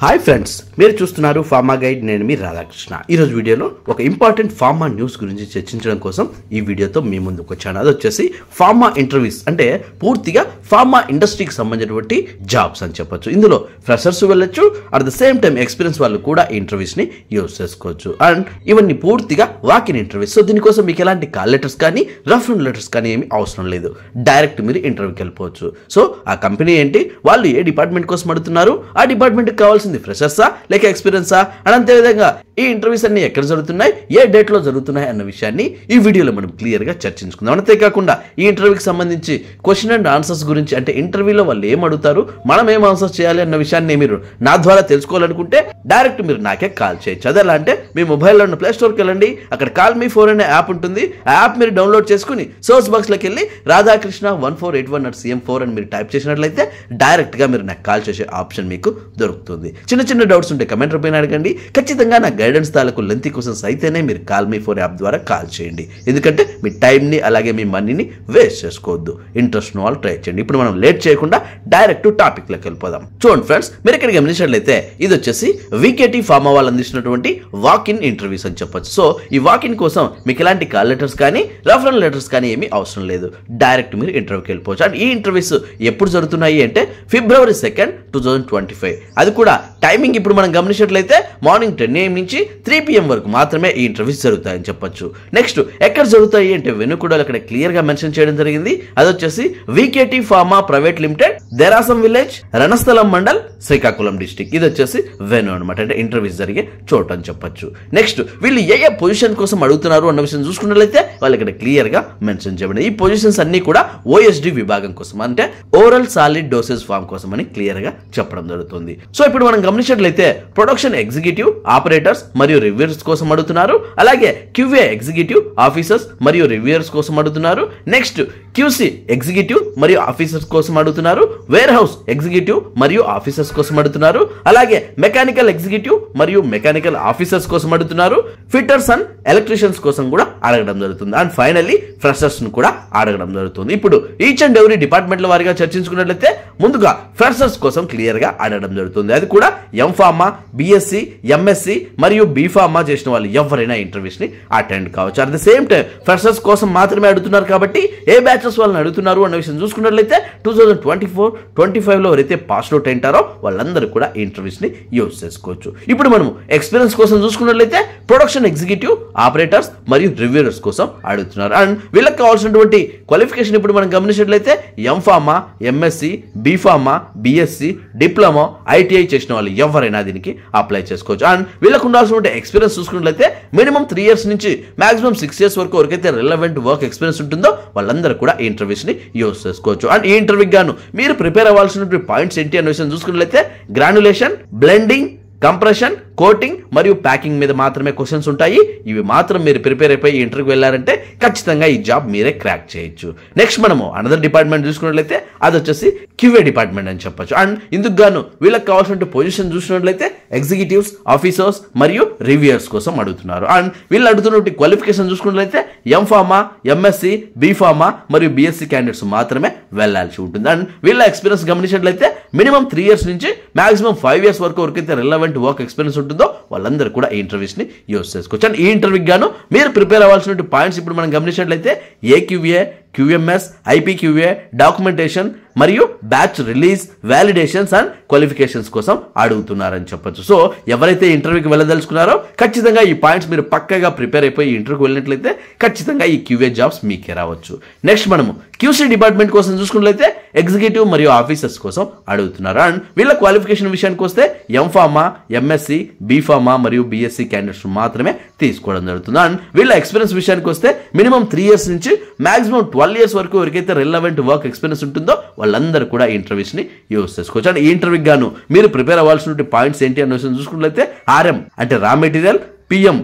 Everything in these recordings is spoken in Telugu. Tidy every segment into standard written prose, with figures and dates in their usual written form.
హాయ్ ఫ్రెండ్స్, మీరు చూస్తున్నారు ఫార్మా గైడ్. నేను మీ రాధాకృష్ణ. ఈరోజు వీడియోలో ఒక ఇంపార్టెంట్ ఫార్మా న్యూస్ గురించి చర్చించడం కోసం ఈ వీడియోతో మీ ముందుకు వచ్చాను. అది వచ్చేసి ఫార్మా ఇంటర్వ్యూస్, అంటే పూర్తిగా ఫార్మా ఇండస్ట్రీకి సంబంధించినటువంటి జాబ్స్ అని చెప్పొచ్చు. ఇందులో ఫ్రెషర్స్ వెళ్ళొచ్చు, at the same time experience వాళ్ళు కూడా ఈ ఇంటర్వ్యూస్ని యూజ్ చేసుకోవచ్చు. అండ్ ఇవన్నీ పూర్తిగా వాకిన్ ఇంటర్వ్యూస్. సో దీనికోసం మీకు ఎలాంటి కాల్ లెటర్స్ కానీ రెఫరెన్స్ లెటర్స్ కానీ ఏమి అవసరం లేదు. డైరెక్ట్ మీరు ఇంటర్వ్యూకి వెళ్ళిపోవచ్చు. సో ఆ కంపెనీ ఏంటి, వాళ్ళు ఏ డిపార్ట్మెంట్ కోసం అడుగుతున్నారు, ఆ డిపార్ట్మెంట్కి కావాల్సింది ఫ్రెషర్సా లేక ఎక్స్పీరియన్సా, అండ్ అంతేవిధంగా ఈ ఇంటర్వ్యూస్ అన్ని ఎక్కడ జరుగుతున్నాయి, ఏ డేట్ లో జరుగుతున్నాయి అన్న విషయాన్ని ఈ వీడియోలో మనం క్లియర్ గా చర్చించుకుందాం. అంతేకాకుండా ఈ ఇంటర్వ్యూకి సంబంధించి క్వశ్చన్ అండ్ ఆన్సర్స్ గురించి, అంటే ఇంటర్వ్యూలో వాళ్ళు ఏం అడుగుతారు, మనం ఏం ఆన్సర్స్ చేయాలి అన్న విషయాన్ని మీరు నా ద్వారా తెలుసుకోవాలనుకుంటే డైరెక్ట్ మీరు నాకే కాల్ చేయొచ్చు. అదే ఎలా అంటే మీ మొబైల్లో ఉన్న ప్లే స్టోర్కి వెళ్ళండి, అక్కడ కాల్ మీ ఫోన్ అనే యాప్ ఉంటుంది. ఆ యాప్ మీరు డౌన్లోడ్ చేసుకుని సర్చ్ బాక్స్ లోకి వెళ్ళి రాధాకృష్ణ 1481@CM4 అని మీరు టైప్ చేసినట్లయితే డైరెక్ట్ గా మీరు నాకు కాల్ చేసే ఆప్షన్ మీకు దొరుకుతుంది. చిన్న డౌట్స్ ఉంటే కమెంట్ రూపంలో అడగండి. ఖచ్చితంగా నా గైడెన్స్ తాలూకు లెంతీ క్వశ్చన్స్ అయితేనే మీరు కాల్ మీ ఫోన్ యాప్ ద్వారా కాల్ చేయండి. ఎందుకంటే మీ టైంని అలాగే మీ మనీని వేస్ట్ చేసుకోవద్దు. ఇంట్రెస్ట్ ఉన్న వాళ్ళు ట్రై చేయండి. ఇప్పుడు మనం లేట్ చేయకుండా డైరెక్ట్ టాపిక్ లోకి వెళ్ళిపోదాం. చూడండి ఫ్రెండ్స్, మీరు ఇక్కడ గమనించినట్లయితే ఇది వచ్చేసి వికేటీ ఫార్మా వాళ్ళు అందిస్తున్నటువంటి వాక్ ఇన్ ఇంటర్వ్యూస్ అని చెప్పొచ్చు. సో ఈ వాక్ ఇన్ కోసం మీకు ఎలాంటి కాల్ లెటర్స్ కానీ రెఫరెన్స్ లెటర్స్ కానీ ఏమీ అవసరం లేదు. డైరెక్ట్ మీరు ఇంటర్వ్యూకి వెళ్ళిపోవచ్చు. అండ్ ఈ ఇంటర్వ్యూస్ ఎప్పుడు జరుగుతున్నాయి అంటే February 2nd, 2025. అది కూడా టైమింగ్ ఇప్పుడు మనం గమనించినట్లయితే మార్నింగ్ 10 AM నుంచి 3 PM వరకు మాత్రమే ఈ ఇంటర్వ్యూస్ జరుగుతాయని చెప్పొచ్చు. నెక్స్ట్ ఎక్కడ జరుగుతాయి అంటే వెనుకూడలు అక్కడ క్లియర్ గా మెన్షన్ చేయడం జరిగింది. అది వచ్చేసి VKT pharma private limited, Derasam village, Ranasthalam mandal, Srikakulam district. ఇది వచ్చేసి వెను అనమాట, అంటే ఇంటర్వ్యూస్ జరిగే చోటు అని చెప్పొచ్చు. నెక్స్ట్ వీళ్ళు ఏ పొజిషన్ కోసం అడుగుతున్నారు అన్న విషయం చూసుకున్నట్లయితే వాళ్ళు ఇక్కడ క్లియర్ గా మెన్షన్ చేయబడింది. ఈ పొజిషన్స్ అన్ని కూడా OSD విభాగం కోసం, అంటే ఓరల్ సాలిడ్ డోసేజ్ ఫార్మ్ కోసం అని క్లియర్ గా చెప్పడం జరుగుతుంది. సో ఇప్పుడు మనం గమనించినట్లయితే ప్రొడక్షన్ ఎగ్జిక్యూటివ్, ఆపరేటర్స్ మరియు రివ్యూయర్స్ కోసం అడుగుతున్నారు. అలాగే QA ఎగ్జిక్యూటివ్, ఆఫీసర్స్ మరియు రివ్యూయర్స్ కోసం అడుగుతున్నారు. నెక్స్ట్ QC ఎగ్జిక్యూటివ్ మరియు ఆఫీసర్స్ కోసం అడుగుతున్నారు. వేర్ హౌస్ ఎగ్జిక్యూటివ్ మరియు ఆఫీసర్స్ కోసం అడుగుతున్నారు. అలాగే మెకానికల్ ఎగ్జిక్యూటివ్ మరియు మెకానికల్ ఆఫీసర్స్ కోసం అడుగుతున్నారు. ఫిట్టర్స్ అండ్ ఎలక్ట్రీషియన్స్ కోసం కూడా అడగడం జరుగుతుంది. అండ్ ఫైనల్లీ ఫ్రెషర్స్ ను కూడా అడగడం జరుగుతుంది. ఇప్పుడు ఈచ్ అండ్ ఎవ్రీ డిపార్ట్మెంట్ల వారిగా చర్చించుకున్నట్లయితే ముందుగా ఫ్రెషర్స్ కోసం క్లియర్ గా అడగడం జరుగుతుంది. అది కూడా M.Pharma, BSc, MSc మరియు B.Pharma చేసిన వాళ్ళు ఎవరైనా ఇంటర్వ్యూస్ ని అటెండ్ కావచ్చు. At the same time freshers కోసం మాత్రమే అడుగుతున్నారు కాబట్టి ఏ బ్యాచెస్ వాళ్ళని అడుగుతున్నారు అన్న విషయం చూసుకున్నట్లయితే 2024-25 లో ఎవరైతే పాస్ అవుట్ అయింటారో వాళ్ళందరూ కూడా ఇంటర్వ్యూస్ ని యూజ్ చేసుకోవచ్చు. ఇప్పుడు మనం ఎక్స్పీరియన్స్ కోసం చూసుకున్నట్లయితే ప్రొడక్షన్ ఎగ్జిక్యూటివ్, ఆపరేటర్స్ మరియు రివ్యూయర్స్ కోసం అడుగుతున్నారు. అండ్ వీళ్ళకి కావాల్సినటువంటి క్వాలిఫికేషన్ ఇప్పుడు మనం గమనించినట్లయితే M.Pharma, MSc, B.Pharma, BSc, diploma, ITI చేసిన వాళ్ళు ఎవరైనా దీనికి అప్లై చేసుకోవచ్చు. అండ్ వీళ్ళకు ఉండాల్సిన ఎక్స్పీరియన్స్ చూసుకున్నట్లయితే మినిమం 3 years నుంచి మాక్సిమం 6 years వరకు ఎవరికైతే రిలవెంట్ వర్క్ ఎక్స్పీరియన్స్ ఉంటుందో వాళ్ళందరూ కూడా ఈ ఇంటర్వ్యూస్ ని యూజ్ చేసుకోవచ్చు. అండ్ ఈ ఇంటర్వ్యూకి గాను మీరు ప్రిపేర్ అవ్వాల్సిన పాయింట్స్ ఏంటి అనే విషయం చూసుకున్నట్లయితే గ్రాన్యులేషన్, బ్లెండింగ్, కంప్రెషన్, కోటింగ్ మరియు ప్యాకింగ్ మీద మాత్రమే క్వశ్చన్స్ ఉంటాయి. ఇవి మాత్రం మీరు ప్రిపేర్ అయిపోయి ఇంటర్వ్యూకి వెళ్ళారంటే ఖచ్చితంగా ఈ జాబ్ మీరే క్రాక్ చేయొచ్చు. నెక్స్ట్ మనము అనదర్ డిపార్ట్మెంట్ చూసుకున్నట్లయితే అది వచ్చేసి QA డిపార్ట్మెంట్ అని చెప్పొచ్చు. అండ్ ఇందుకు గాను వీళ్ళకి కావాల్సిన పొజిషన్ చూసినట్లయితే ఎగ్జిక్యూటివ్స్, ఆఫీసర్స్ మరియు రివ్యూయర్స్ కోసం అడుగుతున్నారు. అండ్ వీళ్ళు అడుగుతున్న క్వాలిఫికేషన్ చూసుకున్నట్లయితే M.Pharma, MSc, B.Pharma మరియు BSc క్యాండిడేట్స్ మాత్రమే వెళ్లాల్సి ఉంటుంది. అండ్ వీళ్ళ ఎక్స్పీరియన్స్ గమనించినట్లయితే మినిమం 3 years నుంచి మాక్సిమం 5 years వరకు ఎవరికైతే రిలవెంట్ వర్క్ ఎక్స్పీరియన్స్ ఉంటుందో వాళ్ళందరూ కూడా ఈ ఇంటర్వ్యూస్ ని యూజ్ చేసుకోవచ్చు. అండ్ ఈ ఇంటర్వ్యూకి గాను మీరు ప్రిపేర్ అవ్వాల్సిన పాయింట్స్ ఇప్పుడు మనం గమనించినట్లయితే AQA, QMS, IPQA, డాక్యుమెంటేషన్ మరియు batch release, validations and qualifications కోసం అడుగుతున్నారని చెప్పొచ్చు. సో ఎవరైతే ఇంటర్వ్యూకి వెళ్ళదలుచుకున్నారో ఖచ్చితంగా ఈ పాయింట్స్ మీరు పక్కగా ప్రిపేర్ అయిపోయి ఇంటర్వ్యూకి వెళ్ళినట్లయితే ఖచ్చితంగా ఈ QA జాబ్స్ మీకే రావచ్చు. నెక్స్ట్ మనము QC డిపార్ట్మెంట్ కోసం చూసుకున్నట్లయితే ఎగ్జిక్యూటివ్ మరియు ఆఫీసర్స్ కోసం అడుగుతున్నారు. అండ్ వీళ్ళ క్వాలిఫికేషన్ విషయానికి వస్తే M.Pharma, MSc, B.Pharma మరియు BSc క్యాండిడేట్స్ మాత్రమే తీసుకోవడం జరుగుతుంది. అండ్ వీళ్ళ ఎక్స్పీరియన్స్ విషయానికి వస్తే మినిమం 3 years నుంచి మాక్సిమం 12 years వరకు ఎవరికైతే రిలవెంట్ వర్క్ ఎక్స్పీరియన్స్ ఉంటుందో వాళ్ళందరూ కూడా ఈ ఇంటర్వ్యూస్ ని యూజ్ చేసుకోవచ్చు. అండ్ ఈ ఇంటర్వ్యూకి గాను మీరు ప్రిపేర్ అవ్వాల్సిన పాయింట్స్ ఏంటి అనే విషయం చూసుకున్నట్లయితే RM అంటే raw material, PM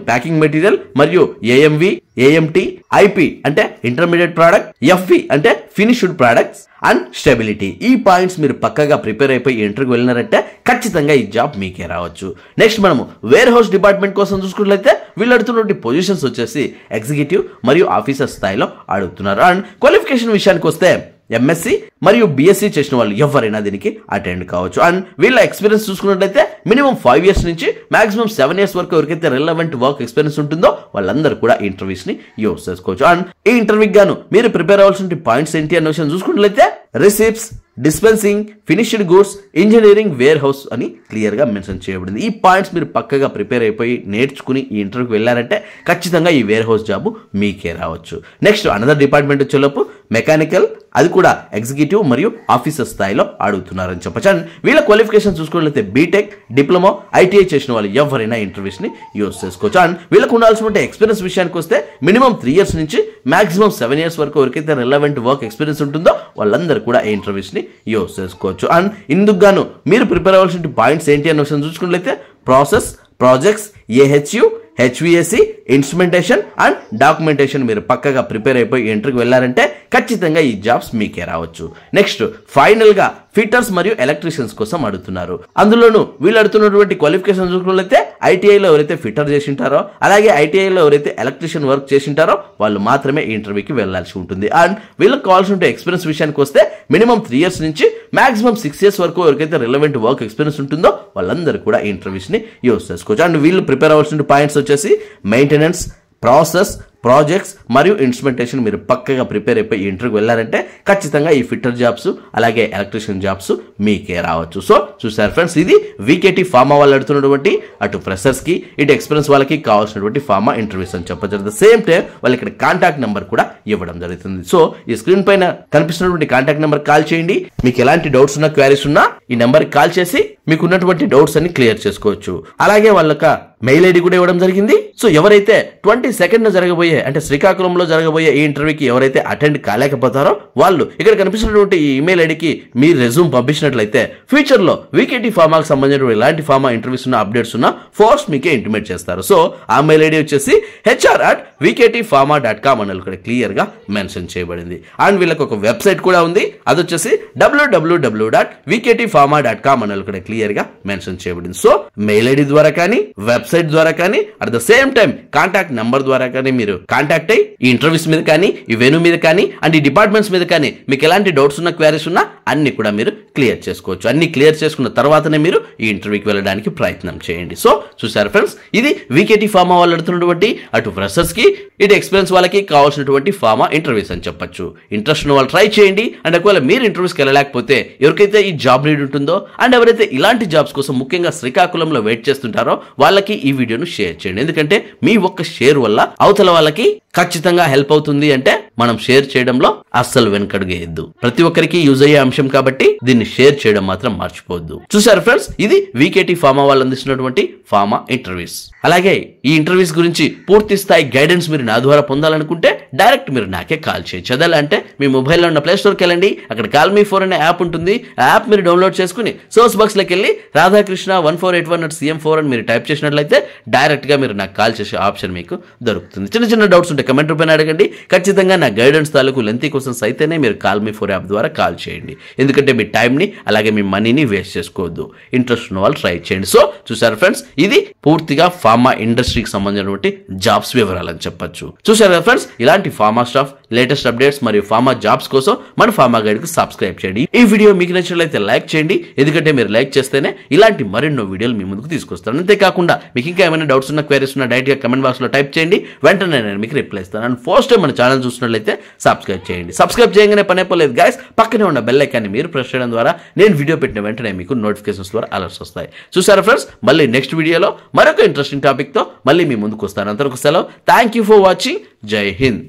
packing material మరియు AMV, AMT, IP అంటే ఇంటర్మీడియట్ ప్రోడక్ట్, FV అంటే ఫినిష్డ్ ప్రోడక్ట్స్ అండ్ స్టెబిలిటీ. ఈ పాయింట్స్ మీరు పక్కగా ప్రిపేర్ అయిపోయి ఇంటర్వ్యూకి వెళ్ళినారంటే ఖచ్చితంగా ఈ జాబ్ మీకే రావచ్చు. నెక్స్ట్ మనము వేర్ హౌస్ డిపార్ట్మెంట్ కోసం చూసుకున్నట్లయితే వీళ్ళు అడుగుతున్న పొజిషన్స్ వచ్చేసి ఎగ్జిక్యూటివ్ మరియు ఆఫీసర్ స్థాయిలో అడుగుతున్నారు. అండ్ క్వాలిఫికేషన్ విషయానికి వస్తే ఎంఎస్సి మరియు బిఎస్సి చేసిన వాళ్ళు ఎవరైనా దీనికి అటెండ్ కావచ్చు. అండ్ వీళ్ళ ఎక్స్పీరియన్స్ చూసుకున్నట్లయితే మినిమం 5 years నుంచి మాక్సిమం 7 years వరకు ఎవరికైతే రిలవెంట్ వర్క్ ఎక్స్పీరియన్స్ ఉంటుందో వాళ్ళందరూ కూడా ఈ ఇంటర్వ్యూస్ ని యూజ్ చేసుకోవచ్చు. అండ్ ఈ ఇంటర్వ్యూకి గాను మీరు ప్రిపేర్ అవ్వాల్సిన పాయింట్స్ ఏంటి అనే విషయం చూసుకున్నట్లయితే receipts, dispensing, finished goods, engineering, warehouse అని క్లియర్ గా మెన్షన్ చేయబడింది. ఈ పాయింట్స్ మీరు పక్కగా ప్రిపేర్ అయిపోయి నేర్చుకుని ఈ ఇంటర్వ్యూకి వెళ్ళారంటే ఖచ్చితంగా ఈ వేర్ హౌస్ జాబ్ మీకే రావచ్చు. నెక్స్ట్ అనదర్ డిపార్ట్మెంట్ వచ్చేలోపు మెకానికల్, అది కూడా ఎగ్జిక్యూటివ్ మరియు ఆఫీసర్ స్థాయిలో అడుగుతున్నారని చెప్పచ్చు. అండ్ వీళ్ళ క్వాలిఫికేషన్ చూసుకున్నట్లయితే బీటెక్, డిప్లొమా, ఐటీఐ చేసిన వాళ్ళు ఎవరైనా ఇంటర్వ్యూస్ ని యూజ్ చేసుకోవచ్చు. అండ్ వీళ్ళకు ఉండాల్సిన ఎక్స్పీరియన్స్ విషయానికి వస్తే మినిమం 3 years నుంచి మాక్సిమం 7 years వరకు ఎవరికైతే రిలవెంట్ వర్క్ ఎక్స్పీరియన్స్ ఉంటుందో వాళ్ళందరూ కూడా ఈ ఇంటర్వ్యూస్ ని యూజ్ చేసుకోవచ్చు. అండ్ ఇందుకు గాను మీరు ప్రిపేర్ అవ్వాల్సిన పాయింట్స్ ఏంటి అనే విషయం చూసుకున్నట్లయితే process, projects, AHU, HVAC, instrumentation and documentation మీరు పక్కగా ప్రిపేర్ అయిపోయి ఇంటర్వ్యూకి వెళ్ళారంటే ఖచ్చితంగా ఈ జాబ్స్ మీకే రావచ్చు. నెక్స్ట్ ఫైనల్ గా ఫిట్టర్స్ మరియు ఎలక్ట్రీషియన్స్ కోసం అడుగుతున్నారు. అందులోనూ వీళ్ళు అడుగుతున్నటువంటి క్వాలిఫికేషన్ చూసుకున్నట్లయితే ఐటీఐలో ఎవరైతే ఫిట్టర్ చేసింటారో అలాగే ఐటీఐలో ఎవరైతే ఎలక్ట్రీషియన్ వర్క్ చేసింటారో వాళ్ళు మాత్రమే ఈ ఇంటర్వ్యూకి వెళ్లాల్సి ఉంటుంది. అండ్ వీళ్ళకి కావాల్సిన ఎక్స్పీరియన్స్ విషయానికి వస్తే మినిమం 3 years నుంచి మాక్సిమం 6 years వరకు ఎవరికైతే రిలవెంట్ వర్క్ ఎక్స్పీరియన్స్ ఉంటుందో వాళ్ళందరూ కూడా ఈ ఇంటర్వ్యూస్ ని యూజ్ చేసుకోవచ్చు. అండ్ వీళ్ళు ప్రిపేర్ అవ్వాల్సిన పాయింట్స్ వచ్చేసి మెయింటెనెన్స్, ప్రాసెస్, ప్రాజెక్ట్స్ మరియు ఇన్స్ట్రుమెంటేషన్ మీరు పక్కగా ప్రిపేర్ అయిపోయి ఇంటర్వ్యూకి వెళ్ళారంటే ఖచ్చితంగా ఈ ఫిట్టర్ జాబ్స్ అలాగే ఎలక్ట్రీషియన్ జాబ్స్ మీకే రావచ్చు. సో చూసారు ఫ్రెండ్స్, ఇది వీకేటీ ఫార్మా వాళ్ళు అడుగుతున్నటువంటి అటు ఫ్రెషర్స్ కి ఇటు ఎక్స్పీరియన్స్ వాళ్ళకి కావాల్సినటువంటి ఫార్మా ఇంటర్వ్యూస్ అని చెప్పచ్చు. అట్ ద సేమ్ టైం వాళ్ళు ఇక్కడ కాంటాక్ట్ నెంబర్ కూడా ఇవ్వడం జరుగుతుంది. సో ఈ స్క్రీన్ పైన కనిపిస్తున్నటువంటి కాంటాక్ట్ నెంబర్ కాల్ చేయండి. మీకు ఎలాంటి డౌట్స్ ఉన్నా, క్వారీస్ ఉన్నా ఈ నెంబర్ కాల్ చేసి మీకు ఉన్నటువంటి డౌట్స్ అన్ని క్లియర్ చేసుకోవచ్చు. అలాగే వాళ్ళక మెయిల్ ఐడి కూడా ఇవ్వడం జరిగింది. సో ఎవరైతే 22nd జరగబోయే అంటే శ్రీకాకుళంలో జరగబోయే ఈ ఇంటర్వ్యూకి ఎవరైతే అటెండ్ కాలేకపోతారో వాళ్ళు ఇక్కడ కనిపిస్తున్నటువంటి ఈ ఇమెయిల్ ఐడికి మీ రెజ్యూమ్ పంపించినట్లయితే ఫ్యూచర్ లో వీకేటీ ఫార్మాకి సంబంధించిన ఎలాంటి ఫార్మా ఇంటర్వ్యూస్ ఉన్న అప్డేట్స్ ఉన్న ఫోర్స్ మీకే ఇంటిమేట్ చేస్తారు. సో ఆ మెయిల్ ఐడి వచ్చేసి hr@vktpharma.com అని ఇక్కడ క్లియర్ గా మెన్షన్ చేయబడింది. అండ్ వీళ్ళకి ఒక వెబ్సైట్ కూడా ఉంది, అది వచ్చేసి www.vktpharma.com అని ఇక్కడ క్లియర్ గా మెన్షన్ చేయబడింది. సో మెయిల్ ఐడి ద్వారా కానీ వెబ్సైట్ ద్వారా కానీ at the same time contact number ద్వారా కానీ మీరు కాంటాక్ట్ అయ్యి ఈ ఇంటర్వ్యూస్ మీద కానీ ఈ వెన్యూ మీద కానీ అండ్ ఈ డిపార్ట్మెంట్స్ మీద కానీ మీకు ఎలాంటి డౌట్స్ ఉన్నా, క్వారీస్ ఉన్నా అన్ని కూడా మీరు క్లియర్ చేసుకోవచ్చు. అన్ని క్లియర్ చేసుకున్న తర్వాతనే మీరు ఈ ఇంటర్వ్యూకి వెళ్ళడానికి ప్రయత్నం చేయండి. సో చూసారు ఫ్రెండ్స్, ఇది వీకేటీ ఫార్మా వాళ్ళు అడుగుతున్నటువంటి అటు ఫ్రెషర్స్ కి ఇటు ఎక్స్పీరియన్స్ వాళ్ళకి కావాల్సినటువంటి ఫార్మా ఇంటర్వ్యూస్ అని చెప్పొచ్చు. ఇంట్రెస్ట్ ఉన్న వాళ్ళు ట్రై చేయండి. అండ్ ఒకవేళ మీరు ఇంటర్వ్యూస్కి వెళ్ళలేకపోతే ఎవరికైతే ఈ జాబ్ నీడ్ ఉంటుందో అండ్ ఎవరైతే ఇలాంటి జాబ్స్ కోసం ముఖ్యంగా శ్రీకాకుళంలో వెయిట్ చేస్తుంటారో వాళ్ళకి ఈ వీడియోను షేర్ చేయండి. ఎందుకంటే మీ ఒక్క షేర్ వల్ల అవతల వాళ్ళకి ఖచ్చితంగా హెల్ప్ అవుతుంది. అంటే మనం షేర్ చేయడంలో అస్సలు వెనకడుగేయద్దు. ప్రతి ఒక్కరికి యూజ్ అయ్యే అంశం కాబట్టి దీన్ని షేర్ చేయడం మాత్రం మర్చిపోవద్దు. చూసారు ఫ్రెండ్స్, ఇది వీకేటీ ఫార్మా వాళ్ళు అందిస్తున్నటువంటి ఫార్మా ఇంటర్వ్యూస్. అలాగే ఈ ఇంటర్వ్యూస్ గురించి పూర్తి స్థాయి గైడెన్స్ మీరు నా ద్వారా పొందాలనుకుంటే డైరెక్ట్ మీరు నాకే కాల్ చేయొచ్చు. అదంటే మీ మొబైల్లో ఉన్న ప్లే స్టోర్కి వెళ్ళండి, అక్కడ కాల్ మీ 4 అనే యాప్ ఉంటుంది. ఆ యాప్ మీరు డౌన్లోడ్ చేసుకుని సోర్స్ బాక్స్ లోకి వెళ్ళి రాధాకృష్ణ 1481@cm4 అని మీరు టైప్ చేసినట్లయితే డైరెక్ట్ గా మీరు నాకు కాల్ చేసే ఆప్షన్ మీకు దొరుకుతుంది. చిన్న చిన్న డౌట్స్ ఉంటే కమెంట్ రూపాయన అడగండి. ఖచ్చితంగా నా గైడెన్స్ తాలూకు లెంతీ క్వశ్చన్స్ అయితేనే మీరు కాల్ మీ 4 యాప్ ద్వారా కాల్ చేయండి. ఎందుకంటే మీ టైంని అలాగే మీ మనీని వేస్ట్ చేసుకోవద్దు. ఇంట్రెస్ట్ ఉన్న వాళ్ళు ట్రై చేయండి. సో చూసారు ఫ్రెండ్స్, ఇది పూర్తిగా ఫార్మా ఇండస్ట్రీకి సంబంధించినటువంటి జాబ్స్ వివరాలని చెప్పొచ్చు. చూసారు ఫ్రెండ్స్, ఇలాంటి ఫార్మా స్టాఫ్ లేటెస్ట్ అప్డేట్స్ మరియు ఫార్మా జాబ్స్ కోసం మన ఫార్మా గైడ్ కు సబ్స్క్రైబ్ చేయండి. ఈ వీడియో మీకు నచ్చినట్లయితే లైక్ చేయండి. ఎందుకంటే మీరు లైక్ చేస్తేనే ఇలాంటి మరెన్నో వీడియోలు మీ ముందుకు తీసుకొస్తాను. అంతేకాకుండా మీకు ఇంకా ఏమైనా డౌట్స్ ఉన్న, క్వైరీస్ ఉన్న డైరెక్ట్ గా కమెంట్ బాక్స్ లో టైప్ చేయండి. వెంటనే నేను మీకు రిప్లై ఇస్తాను. అండ్ ఫస్ట్ టైం మన ఛానల్ చూసినట్లయితే సబ్స్క్రైబ్ చేయండి. సబ్స్క్రైబ్ చేయగానే పనే పోలేదు గైస్, పక్కనే ఉన్న బెల్ ఐకాన్ని మీరు ప్రెస్ చేయడం ద్వారా నేను వీడియో పెట్టిన వెంటనే మీకు నోటిఫికేషన్స్ ద్వారా అలర్ట్స్ వస్తాయి. చూసారా ఫ్రెండ్స్, మళ్ళీ నెక్స్ట్ వీడియోలో మరొక ఇంట్రెస్టింగ్ టాపిక్ తో మళ్ళీ మీ ముందుకు వస్తాను. అంతవరకు సెలవు. Thank you for watching. జై హింద్.